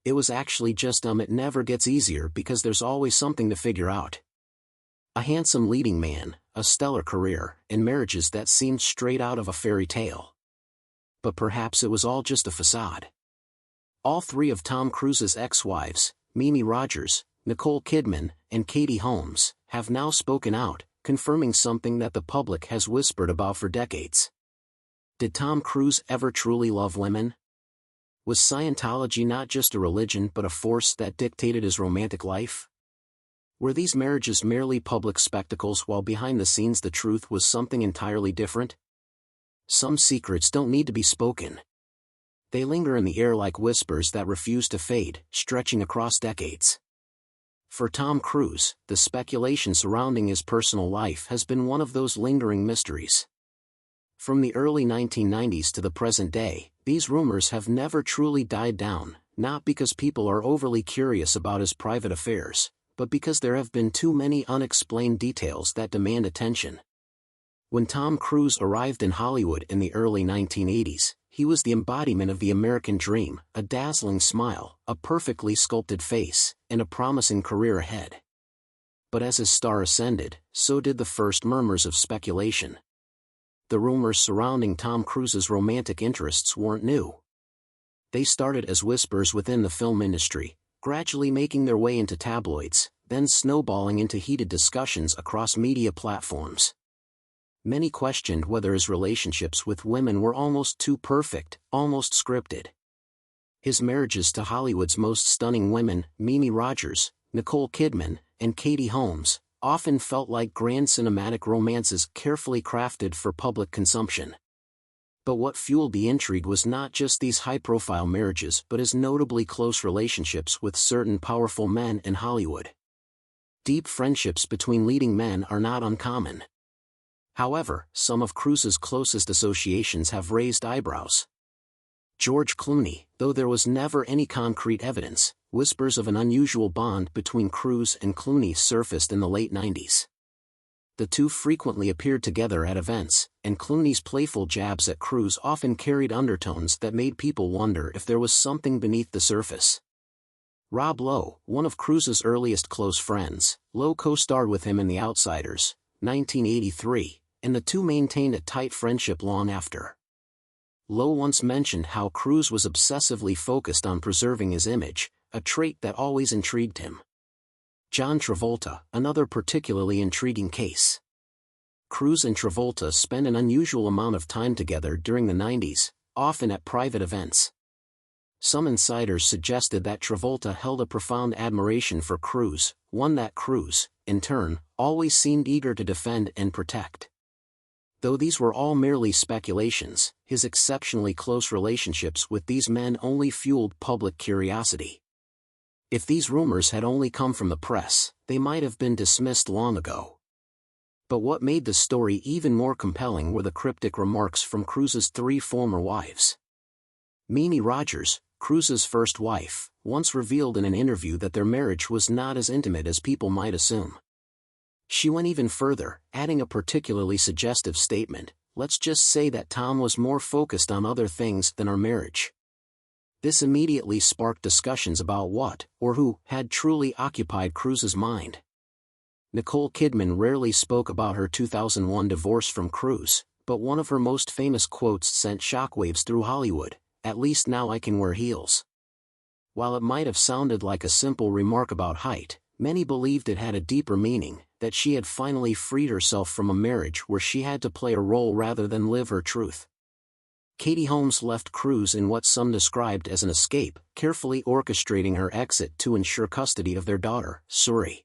It was actually just it never gets easier because there's always something to figure out. A handsome leading man, a stellar career, and marriages that seemed straight out of a fairy tale. But perhaps it was all just a facade. All three of Tom Cruise's ex-wives, Mimi Rogers, Nicole Kidman, and Katie Holmes, have now spoken out, confirming something that the public has whispered about for decades. Did Tom Cruise ever truly love women? Was Scientology not just a religion but a force that dictated his romantic life? Were these marriages merely public spectacles while behind the scenes the truth was something entirely different? Some secrets don't need to be spoken. They linger in the air like whispers that refuse to fade, stretching across decades. For Tom Cruise, the speculation surrounding his personal life has been one of those lingering mysteries. From the early 1990s to the present day, these rumors have never truly died down, not because people are overly curious about his private affairs, but because there have been too many unexplained details that demand attention. When Tom Cruise arrived in Hollywood in the early 1980s, he was the embodiment of the American dream, a dazzling smile, a perfectly sculpted face, and a promising career ahead. But as his star ascended, so did the first murmurs of speculation. The rumors surrounding Tom Cruise's romantic interests weren't new. They started as whispers within the film industry, gradually making their way into tabloids, then snowballing into heated discussions across media platforms. Many questioned whether his relationships with women were almost too perfect, almost scripted. His marriages to Hollywood's most stunning women, Mimi Rogers, Nicole Kidman, and Katie Holmes, often felt like grand cinematic romances carefully crafted for public consumption. But what fueled the intrigue was not just these high-profile marriages but his notably close relationships with certain powerful men in Hollywood. Deep friendships between leading men are not uncommon. However, some of Cruise's closest associations have raised eyebrows. George Clooney, though there was never any concrete evidence, whispers of an unusual bond between Cruise and Clooney surfaced in the late 90s. The two frequently appeared together at events, and Clooney's playful jabs at Cruise often carried undertones that made people wonder if there was something beneath the surface. Rob Lowe, one of Cruise's earliest close friends, Lowe co-starred with him in The Outsiders, 1983, and the two maintained a tight friendship long after. Lowe once mentioned how Cruise was obsessively focused on preserving his image, a trait that always intrigued him. John Travolta, another particularly intriguing case. Cruise and Travolta spent an unusual amount of time together during the 90s, often at private events. Some insiders suggested that Travolta held a profound admiration for Cruise, one that Cruise, in turn, always seemed eager to defend and protect. Though these were all merely speculations, his exceptionally close relationships with these men only fueled public curiosity. If these rumors had only come from the press, they might have been dismissed long ago. But what made the story even more compelling were the cryptic remarks from Cruise's three former wives. Mimi Rogers, Cruise's first wife, once revealed in an interview that their marriage was not as intimate as people might assume. She went even further, adding a particularly suggestive statement, "Let's just say that Tom was more focused on other things than our marriage." This immediately sparked discussions about what, or who, had truly occupied Cruise's mind. Nicole Kidman rarely spoke about her 2001 divorce from Cruise, but one of her most famous quotes sent shockwaves through Hollywood, "At least now I can wear heels." While it might have sounded like a simple remark about height, many believed it had a deeper meaning, that she had finally freed herself from a marriage where she had to play a role rather than live her truth. Katie Holmes left Cruise in what some described as an escape, carefully orchestrating her exit to ensure custody of their daughter, Suri.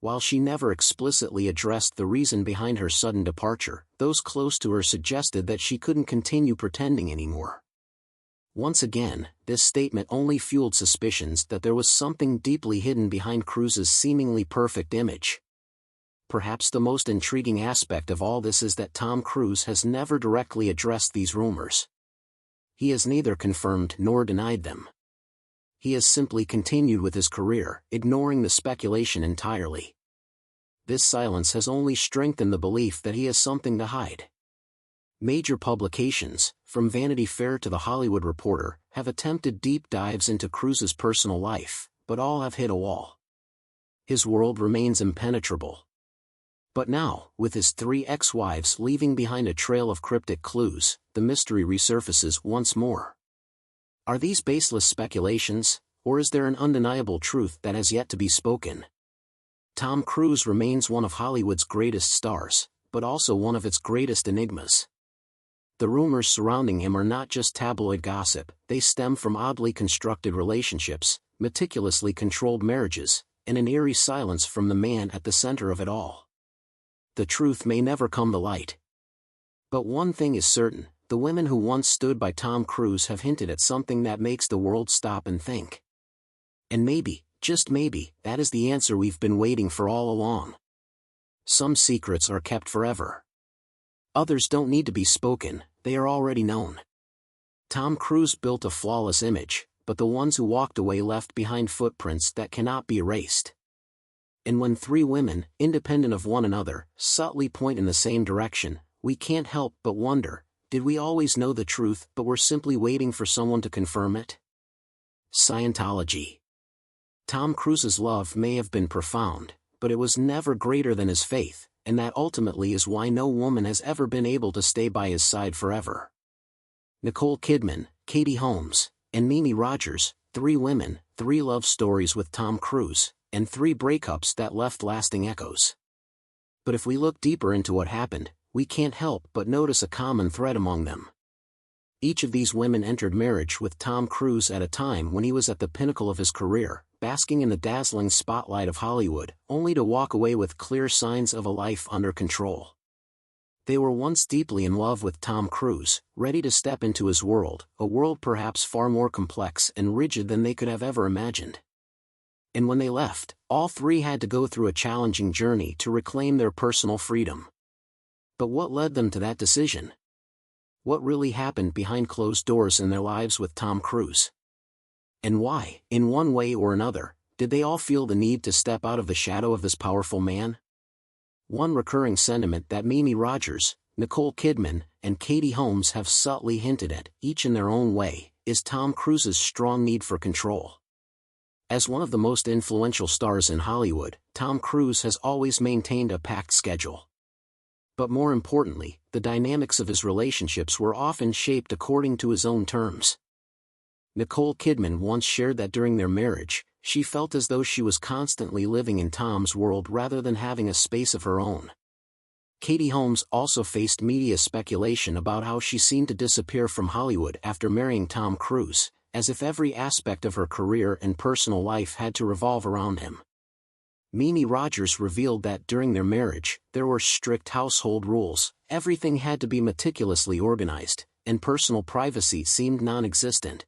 While she never explicitly addressed the reason behind her sudden departure, those close to her suggested that she couldn't continue pretending anymore. Once again, this statement only fueled suspicions that there was something deeply hidden behind Cruise's seemingly perfect image. Perhaps the most intriguing aspect of all this is that Tom Cruise has never directly addressed these rumors. He has neither confirmed nor denied them. He has simply continued with his career, ignoring the speculation entirely. This silence has only strengthened the belief that he has something to hide. Major publications, from Vanity Fair to The Hollywood Reporter, have attempted deep dives into Cruise's personal life, but all have hit a wall. His world remains impenetrable. But now, with his 3 ex-wives leaving behind a trail of cryptic clues, the mystery resurfaces once more. Are these baseless speculations, or is there an undeniable truth that has yet to be spoken? Tom Cruise remains one of Hollywood's greatest stars, but also one of its greatest enigmas. The rumors surrounding him are not just tabloid gossip, they stem from oddly constructed relationships, meticulously controlled marriages, and an eerie silence from the man at the center of it all. The truth may never come to light. But one thing is certain, the women who once stood by Tom Cruise have hinted at something that makes the world stop and think. And maybe, just maybe, that is the answer we've been waiting for all along. Some secrets are kept forever. Others don't need to be spoken, they are already known. Tom Cruise built a flawless image, but the ones who walked away left behind footprints that cannot be erased. And when 3 women, independent of one another, subtly point in the same direction, we can't help but wonder, did we always know the truth but were simply waiting for someone to confirm it? Scientology. Tom Cruise's love may have been profound, but it was never greater than his faith, and that ultimately is why no woman has ever been able to stay by his side forever. Nicole Kidman, Katie Holmes, and Mimi Rogers, 3 women, 3 love stories with Tom Cruise, and 3 breakups that left lasting echoes. But if we look deeper into what happened, we can't help but notice a common thread among them. Each of these women entered marriage with Tom Cruise at a time when he was at the pinnacle of his career, basking in the dazzling spotlight of Hollywood, only to walk away with clear signs of a life under control. They were once deeply in love with Tom Cruise, ready to step into his world, a world perhaps far more complex and rigid than they could have ever imagined. And when they left, all 3 had to go through a challenging journey to reclaim their personal freedom. But what led them to that decision? What really happened behind closed doors in their lives with Tom Cruise? And why, in one way or another, did they all feel the need to step out of the shadow of this powerful man? One recurring sentiment that Mimi Rogers, Nicole Kidman, and Katie Holmes have subtly hinted at, each in their own way, is Tom Cruise's strong need for control. As one of the most influential stars in Hollywood, Tom Cruise has always maintained a packed schedule. But more importantly, the dynamics of his relationships were often shaped according to his own terms. Nicole Kidman once shared that during their marriage, she felt as though she was constantly living in Tom's world rather than having a space of her own. Katie Holmes also faced media speculation about how she seemed to disappear from Hollywood after marrying Tom Cruise, as if every aspect of her career and personal life had to revolve around him. Mimi Rogers revealed that during their marriage, there were strict household rules, everything had to be meticulously organized, and personal privacy seemed non-existent.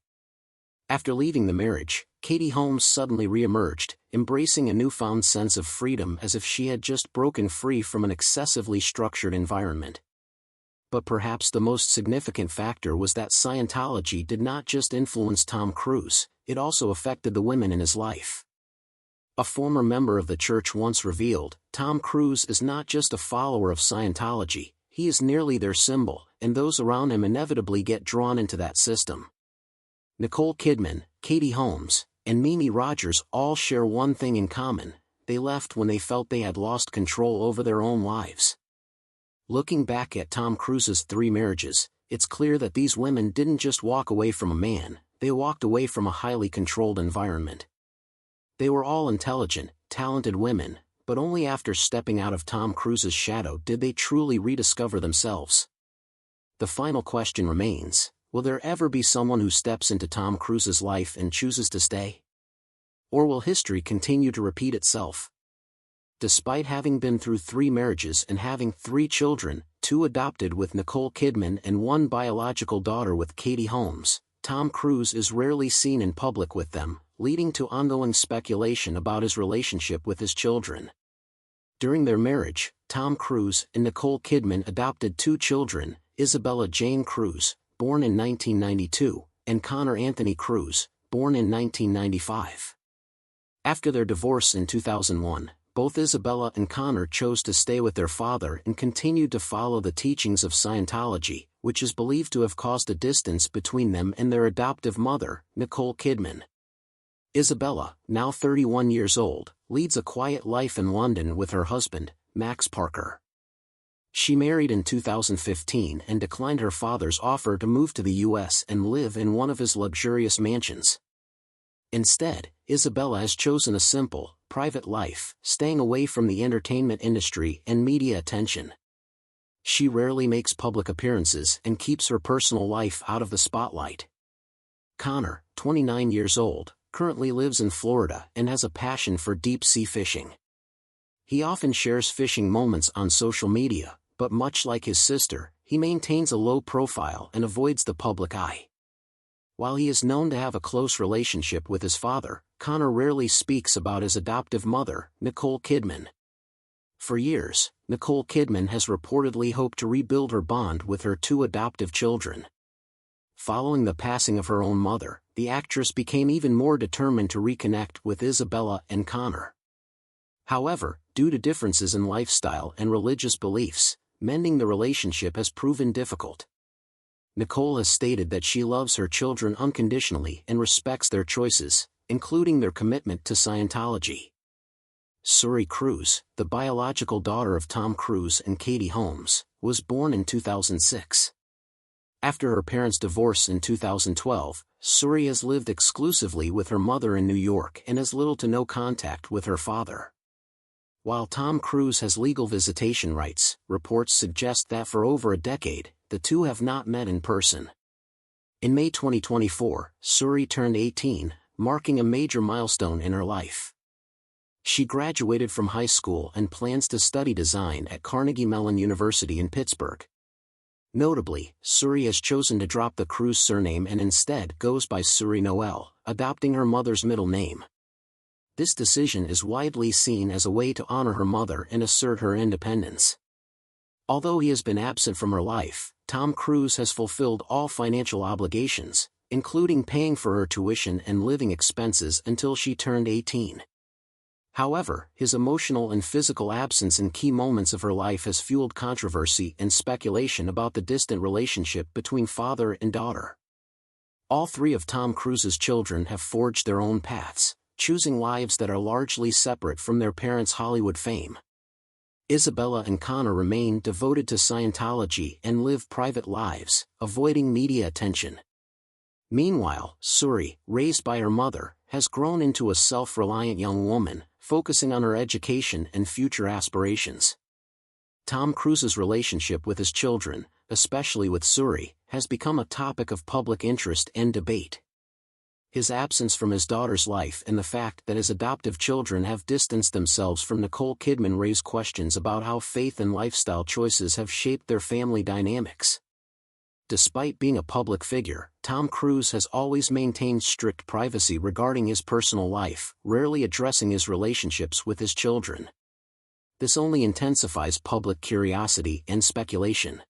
After leaving the marriage, Katie Holmes suddenly re-emerged, embracing a newfound sense of freedom as if she had just broken free from an excessively structured environment. But perhaps the most significant factor was that Scientology did not just influence Tom Cruise, it also affected the women in his life. A former member of the church once revealed, Tom Cruise is not just a follower of Scientology, he is nearly their symbol, and those around him inevitably get drawn into that system. Nicole Kidman, Katie Holmes, and Mimi Rogers all share one thing in common: they left when they felt they had lost control over their own lives. Looking back at Tom Cruise's 3 marriages, it's clear that these women didn't just walk away from a man, they walked away from a highly controlled environment. They were all intelligent, talented women, but only after stepping out of Tom Cruise's shadow did they truly rediscover themselves. The final question remains: will there ever be someone who steps into Tom Cruise's life and chooses to stay? Or will history continue to repeat itself? Despite having been through 3 marriages and having 3 children, 2 adopted with Nicole Kidman and 1 biological daughter with Katie Holmes, Tom Cruise is rarely seen in public with them, leading to ongoing speculation about his relationship with his children. During their marriage, Tom Cruise and Nicole Kidman adopted 2 children, Isabella Jane Cruise, born in 1992, and Connor Anthony Cruise, born in 1995. After their divorce in 2001, both Isabella and Connor chose to stay with their father and continued to follow the teachings of Scientology, which is believed to have caused a distance between them and their adoptive mother, Nicole Kidman. Isabella, now 31 years old, leads a quiet life in London with her husband, Max Parker. She married in 2015 and declined her father's offer to move to the US and live in one of his luxurious mansions. Instead, Isabella has chosen a simple, private life, staying away from the entertainment industry and media attention. She rarely makes public appearances and keeps her personal life out of the spotlight. Connor, 29 years old, currently lives in Florida and has a passion for deep-sea fishing. He often shares fishing moments on social media, but much like his sister, he maintains a low profile and avoids the public eye. While he is known to have a close relationship with his father, Connor rarely speaks about his adoptive mother, Nicole Kidman. For years, Nicole Kidman has reportedly hoped to rebuild her bond with her two adoptive children. Following the passing of her own mother, the actress became even more determined to reconnect with Isabella and Connor. However, due to differences in lifestyle and religious beliefs, mending the relationship has proven difficult. Nicole has stated that she loves her children unconditionally and respects their choices, including their commitment to Scientology. Suri Cruise, the biological daughter of Tom Cruise and Katie Holmes, was born in 2006. After her parents' divorce in 2012, Suri has lived exclusively with her mother in New York and has little to no contact with her father. While Tom Cruise has legal visitation rights, reports suggest that for over a decade, the two have not met in person. In May 2024, Suri turned 18, marking a major milestone in her life. She graduated from high school and plans to study design at Carnegie Mellon University in Pittsburgh. Notably, Suri has chosen to drop the Cruise surname and instead goes by Suri Noel, adopting her mother's middle name. This decision is widely seen as a way to honor her mother and assert her independence. Although he has been absent from her life, Tom Cruise has fulfilled all financial obligations, including paying for her tuition and living expenses until she turned 18. However, his emotional and physical absence in key moments of her life has fueled controversy and speculation about the distant relationship between father and daughter. All three of Tom Cruise's children have forged their own paths, choosing lives that are largely separate from their parents' Hollywood fame. Isabella and Connor remain devoted to Scientology and live private lives, avoiding media attention. Meanwhile, Suri, raised by her mother, has grown into a self-reliant young woman, focusing on her education and future aspirations. Tom Cruise's relationship with his children, especially with Suri, has become a topic of public interest and debate. His absence from his daughter's life and the fact that his adoptive children have distanced themselves from Nicole Kidman raise questions about how faith and lifestyle choices have shaped their family dynamics. Despite being a public figure, Tom Cruise has always maintained strict privacy regarding his personal life, rarely addressing his relationships with his children. This only intensifies public curiosity and speculation.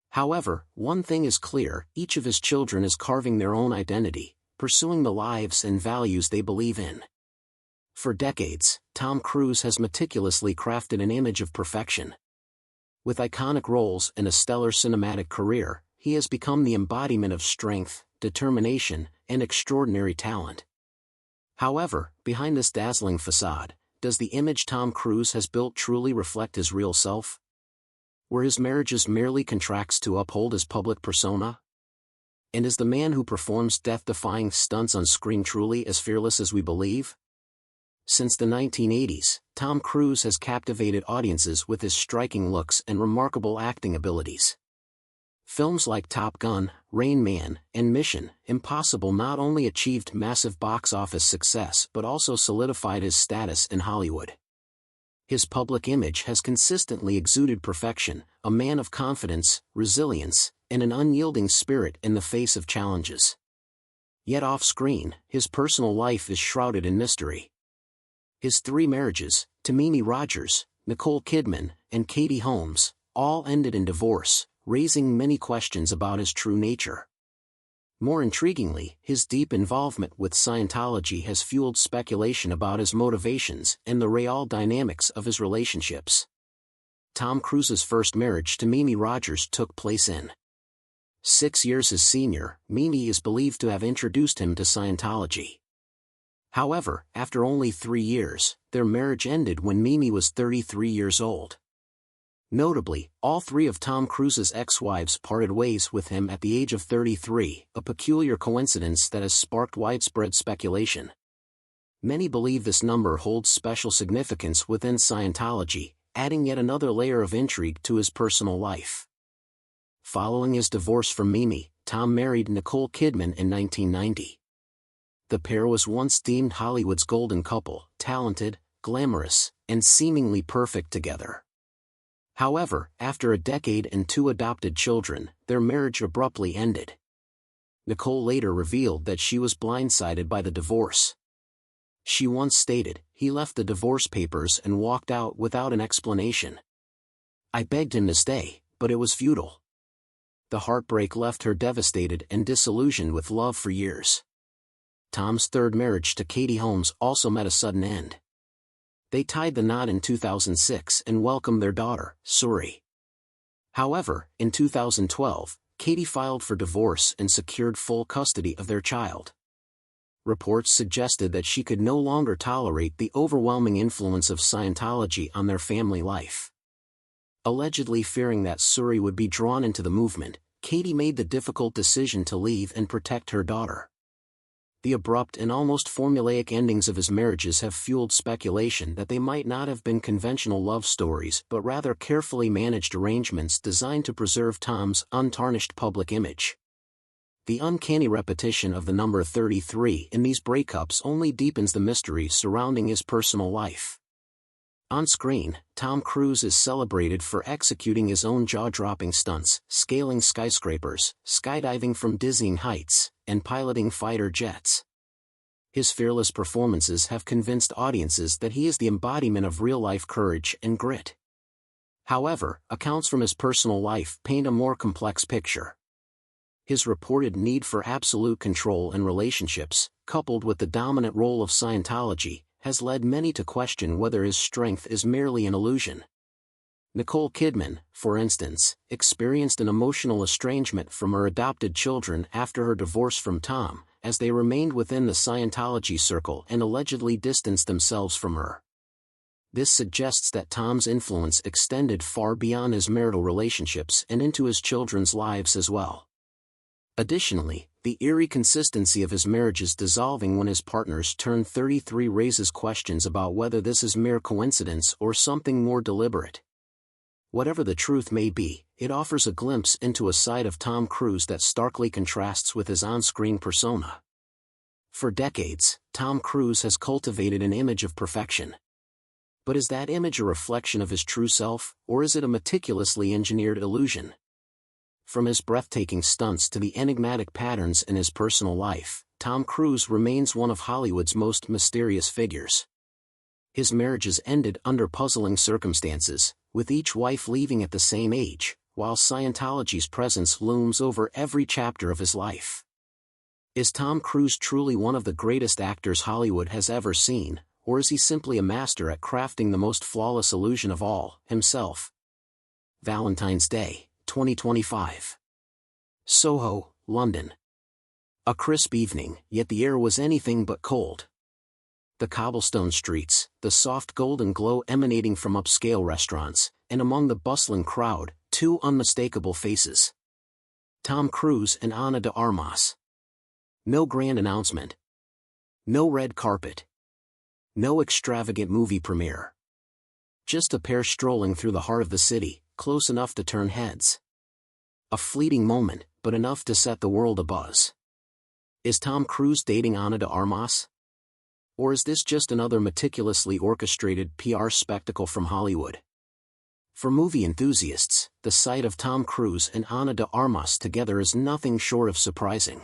However, one thing is clear: each of his children is carving their own identity, pursuing the lives and values they believe in. For decades, Tom Cruise has meticulously crafted an image of perfection. With iconic roles and a stellar cinematic career, he has become the embodiment of strength, determination, and extraordinary talent. However, behind this dazzling facade, does the image Tom Cruise has built truly reflect his real self? Were his marriages merely contracts to uphold his public persona? And is the man who performs death-defying stunts on screen truly as fearless as we believe? Since the 1980s, Tom Cruise has captivated audiences with his striking looks and remarkable acting abilities. Films like Top Gun, Rain Man, and Mission: Impossible not only achieved massive box office success but also solidified his status in Hollywood. His public image has consistently exuded perfection, a man of confidence, resilience, and an unyielding spirit in the face of challenges. Yet off-screen, his personal life is shrouded in mystery. His three marriages, to Mimi Rogers, Nicole Kidman, and Katie Holmes, all ended in divorce, raising many questions about his true nature. More intriguingly, his deep involvement with Scientology has fueled speculation about his motivations and the real dynamics of his relationships. Tom Cruise's first marriage to Mimi Rogers took place in 6 years his senior. Mimi is believed to have introduced him to Scientology. However, after only 3 years, their marriage ended when Mimi was 33 years old. Notably, all 3 of Tom Cruise's ex-wives parted ways with him at the age of 33, a peculiar coincidence that has sparked widespread speculation. Many believe this number holds special significance within Scientology, adding yet another layer of intrigue to his personal life. Following his divorce from Mimi, Tom married Nicole Kidman in 1990. The pair was once deemed Hollywood's golden couple, talented, glamorous, and seemingly perfect together. However, after a decade and 2 adopted children, their marriage abruptly ended. Nicole later revealed that she was blindsided by the divorce. She once stated, "He left the divorce papers and walked out without an explanation. I begged him to stay, but it was futile." The heartbreak left her devastated and disillusioned with love for years. Tom's third marriage to Katie Holmes also met a sudden end. They tied the knot in 2006 and welcomed their daughter, Suri. However, in 2012, Katie filed for divorce and secured full custody of their child. Reports suggested that she could no longer tolerate the overwhelming influence of Scientology on their family life. Allegedly fearing that Suri would be drawn into the movement, Katie made the difficult decision to leave and protect her daughter. The abrupt and almost formulaic endings of his marriages have fueled speculation that they might not have been conventional love stories but rather carefully managed arrangements designed to preserve Tom's untarnished public image. The uncanny repetition of the number 33 in these breakups only deepens the mystery surrounding his personal life. On screen, Tom Cruise is celebrated for executing his own jaw-dropping stunts, scaling skyscrapers, skydiving from dizzying heights, and piloting fighter jets. His fearless performances have convinced audiences that he is the embodiment of real-life courage and grit. However, accounts from his personal life paint a more complex picture. His reported need for absolute control in relationships, coupled with the dominant role of Scientology, has led many to question whether his strength is merely an illusion. Nicole Kidman, for instance, experienced an emotional estrangement from her adopted children after her divorce from Tom, as they remained within the Scientology circle and allegedly distanced themselves from her. This suggests that Tom's influence extended far beyond his marital relationships and into his children's lives as well. Additionally, the eerie consistency of his marriages dissolving when his partners turn 33 raises questions about whether this is mere coincidence or something more deliberate. Whatever the truth may be, it offers a glimpse into a side of Tom Cruise that starkly contrasts with his on-screen persona. For decades, Tom Cruise has cultivated an image of perfection. But is that image a reflection of his true self, or is it a meticulously engineered illusion? From his breathtaking stunts to the enigmatic patterns in his personal life, Tom Cruise remains one of Hollywood's most mysterious figures. His marriages ended under puzzling circumstances, with each wife leaving at the same age, while Scientology's presence looms over every chapter of his life. Is Tom Cruise truly one of the greatest actors Hollywood has ever seen, or is he simply a master at crafting the most flawless illusion of all, himself? Valentine's Day, 2025. Soho, London. A crisp evening, yet the air was anything but cold. The cobblestone streets, the soft golden glow emanating from upscale restaurants, and among the bustling crowd, 2 unmistakable faces. Tom Cruise and Ana de Armas. No grand announcement. No red carpet. No extravagant movie premiere. Just a pair strolling through the heart of the city, close enough to turn heads. A fleeting moment, but enough to set the world abuzz. Is Tom Cruise dating Ana de Armas? Or is this just another meticulously orchestrated PR spectacle from Hollywood? For movie enthusiasts, the sight of Tom Cruise and Ana de Armas together is nothing short of surprising.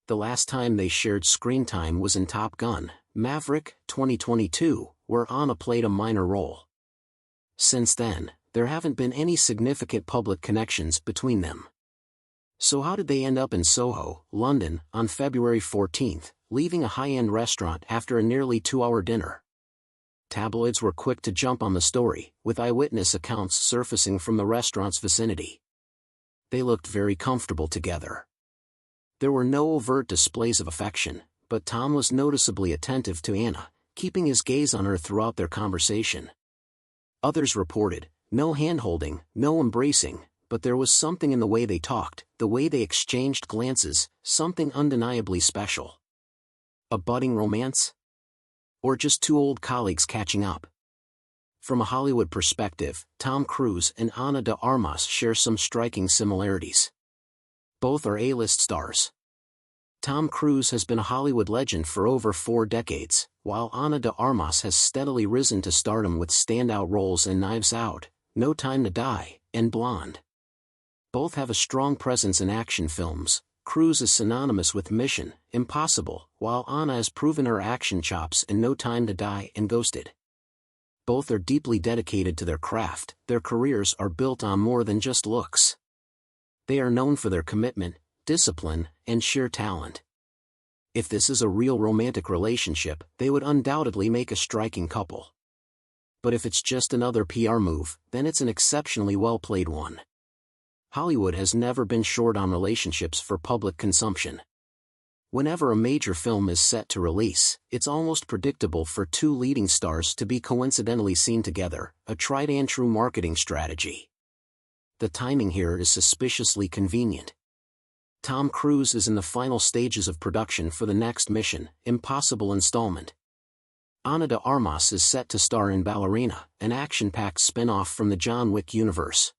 The last time they shared screen time was in Top Gun: Maverick, 2022, where Ana played a minor role. Since then, there haven't been any significant public connections between them. So how did they end up in Soho, London, on February 14, leaving a high-end restaurant after a nearly 2-hour dinner? Tabloids were quick to jump on the story, with eyewitness accounts surfacing from the restaurant's vicinity. They looked very comfortable together. There were no overt displays of affection, but Tom was noticeably attentive to Anna, keeping his gaze on her throughout their conversation. Others reported, no hand-holding, no embracing, but there was something in the way they talked, the way they exchanged glances, something undeniably special. A budding romance? Or just two old colleagues catching up? From a Hollywood perspective, Tom Cruise and Ana de Armas share some striking similarities. Both are A-list stars. Tom Cruise has been a Hollywood legend for over 4 decades, while Ana de Armas has steadily risen to stardom with standout roles in Knives Out, No Time to Die, and Blonde. Both have a strong presence in action films. Cruise is synonymous with Mission Impossible, while Ana has proven her action chops in No Time to Die and Ghosted. Both are deeply dedicated to their craft. Their careers are built on more than just looks. They are known for their commitment, discipline, and sheer talent. If this is a real romantic relationship, they would undoubtedly make a striking couple. But if it's just another PR move, then it's an exceptionally well-played one. Hollywood has never been short on relationships for public consumption. Whenever a major film is set to release, it's almost predictable for two leading stars to be coincidentally seen together, a tried-and-true marketing strategy. The timing here is suspiciously convenient. Tom Cruise is in the final stages of production for the next Mission Impossible installment. Ana de Armas is set to star in Ballerina, an action-packed spin-off from the John Wick universe.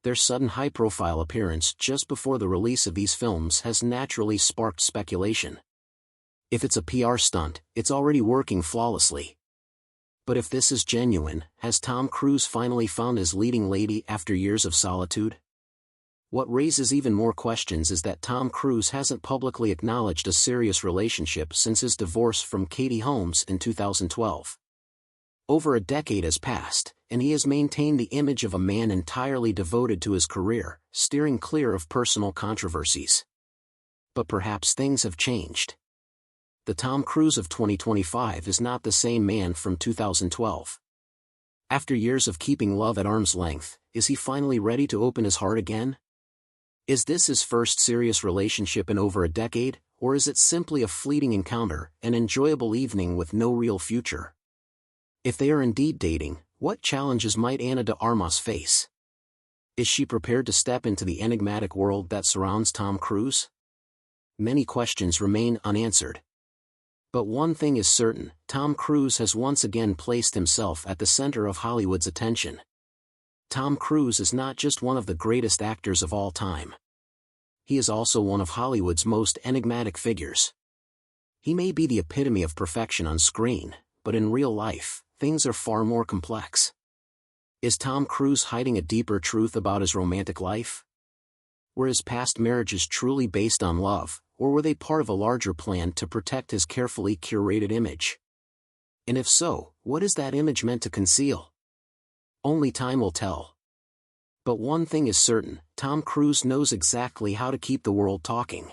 Their sudden high-profile appearance just before the release of these films has naturally sparked speculation. If it's a PR stunt, it's already working flawlessly. But if this is genuine, has Tom Cruise finally found his leading lady after years of solitude? What raises even more questions is that Tom Cruise hasn't publicly acknowledged a serious relationship since his divorce from Katie Holmes in 2012. Over a decade has passed, and he has maintained the image of a man entirely devoted to his career, steering clear of personal controversies. But perhaps things have changed. The Tom Cruise of 2025 is not the same man from 2012. After years of keeping love at arm's length, is he finally ready to open his heart again? Is this his first serious relationship in over a decade, or is it simply a fleeting encounter, an enjoyable evening with no real future? If they are indeed dating, what challenges might Ana de Armas face? Is she prepared to step into the enigmatic world that surrounds Tom Cruise? Many questions remain unanswered. But one thing is certain, Tom Cruise has once again placed himself at the center of Hollywood's attention. Tom Cruise is not just one of the greatest actors of all time. He is also one of Hollywood's most enigmatic figures. He may be the epitome of perfection on screen, but in real life, things are far more complex. Is Tom Cruise hiding a deeper truth about his romantic life? Were his past marriages truly based on love, or were they part of a larger plan to protect his carefully curated image? And if so, what is that image meant to conceal? Only time will tell. But one thing is certain, Tom Cruise knows exactly how to keep the world talking.